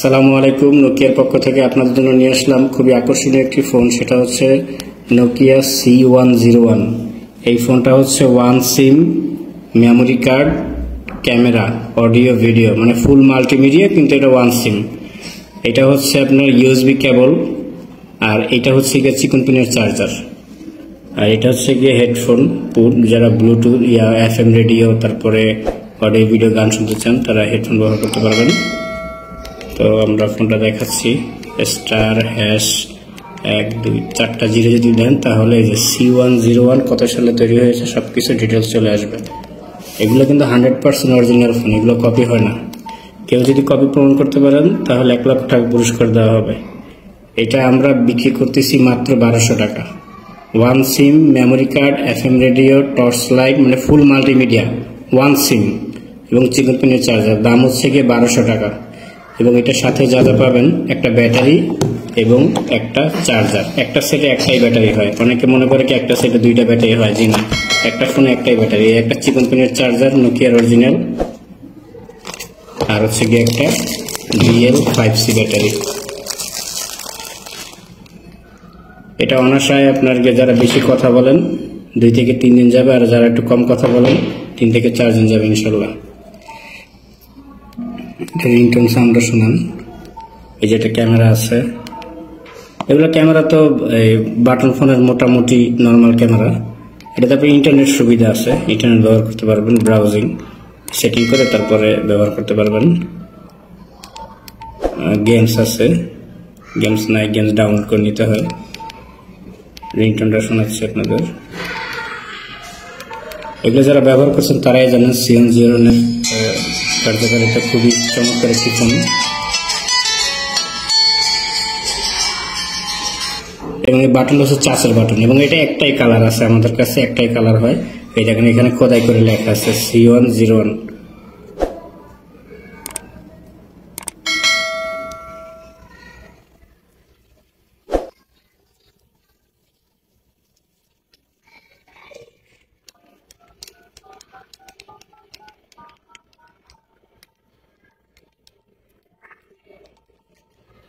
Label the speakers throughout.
Speaker 1: আসসালামু আলাইকুম। নোকিয়ার পক্ষ থেকে আপনাদের জন্য নিয়ে আসলাম খুবই আকর্ষণীয় একটি ফোন, সেটা হচ্ছে নোকিয়া C101। এই ফোনটা হচ্ছে one SIM, memory card, camera, audio, video, মানে ফুল মাল্টিমিডিয়া, কিন্তু এটা ওয়ান সিম। এটা হচ্ছে আপনার USB কেবল, আর এটা হচ্ছে গিয়ে চিকন পিনের চার্জার, আর এটা হচ্ছে গিয়ে হেডফোন পুট। যারা ব্লুটুথ FM রেডিও, তারপরে অডিও, ভিডিও, গান শুনতে চান তারা হেডফোন ব্যবহার করতে পারবেন। তো আমরা ফোনটা দেখাচ্ছি। *#1 2 4টা 0 যদি দেন তাহলে এই যে C101 কত সালে তৈরি হয়েছে সবকিছু ডিটেলস চলে আসবে। এগুলো কিন্তু 100% অরিজিনাল ফোন, এগুলো কপি হয় না। কেউ যদি কপি প্রমাণ করতে পারেন তাহলে 1 লক্ষ টাকা পুরস্কার দেওয়া হবে। এটা আমরা বিক্রি করতেছি মাত্র 1200 টাকা। One SIM, memory card, FM radio, torch light, মানে ফুল মাল্টিমিডিয়া, ওয়ান সিম এবং চিকন পিনের চার্জার। দাম হচ্ছে গিয়ে 1200 টাকা। এবং এটার সাথে যা যা পাবেন, একটা ব্যাটারি এবং একটা চার্জার। একটা সেটে একটাই ব্যাটারি হয়, অনেকে মনে করে কি একটা সেটে দুইটা ব্যাটারি হয়, জি না, একটা ফোনে একটাই ব্যাটারি। একটা চিকন পিনের চার্জার নোকিয়ার অরিজিনাল, আর হচ্ছে গিয়ে একটা BL5C ব্যাটারি। এটা অনায়াসে আপনার যারা বেশি কথা বলেন 2 থেকে 3 দিন যাবে, আর যারা একটু কম কথা বলেন 3 থেকে 4 দিন যাবে ইনশাল্লাহ। রিংটোন সাউন্ডটা শুনুন। এই যে একটা ক্যামেরা আছে, এগুলো ক্যামেরা তো বাটন ফোনের মোটামুটি নর্মাল ক্যামেরা। এটাতে আপনি ইন্টারনেট সুবিধা আছে, ইন্টারনেট ব্যবহার করতে পারবেন, ব্রাউজিং সেটিং করে তারপরে ব্যবহার করতে পারবেন। গেমস আছে, গেমস নাই, গেমস ডাউনলোড করে নিতে হয়। রিংটোনটা শোনাচ্ছি আপনাদের। এগুলো যারা ব্যবহার করছেন তারাই জানেন C101 এর কার্যকারিতা খুবই চমৎকার একটি ফোন। এবং এই বাটন হচ্ছে চাচের বাটন, এবং এটা একটাই কালার আছে আমাদের কাছে, একটাই কালার হয়। এই দেখেন এখানে খোদাই করে লেখা আছে C101।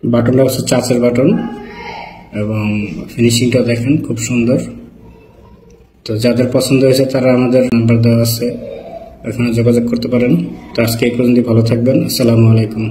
Speaker 1: বাটনটা হচ্ছে চাচের বাটন, এবং ফিনিশিংটা দেখেন খুব সুন্দর। তো যাদের পছন্দ হয়েছে তারা আমাদের নাম্বার দেওয়া আছে, ওখানে যোগাযোগ করতে পারেন। তো আজকে এই পর্যন্ত, ভালো থাকবেন। আসসালামু আলাইকুম।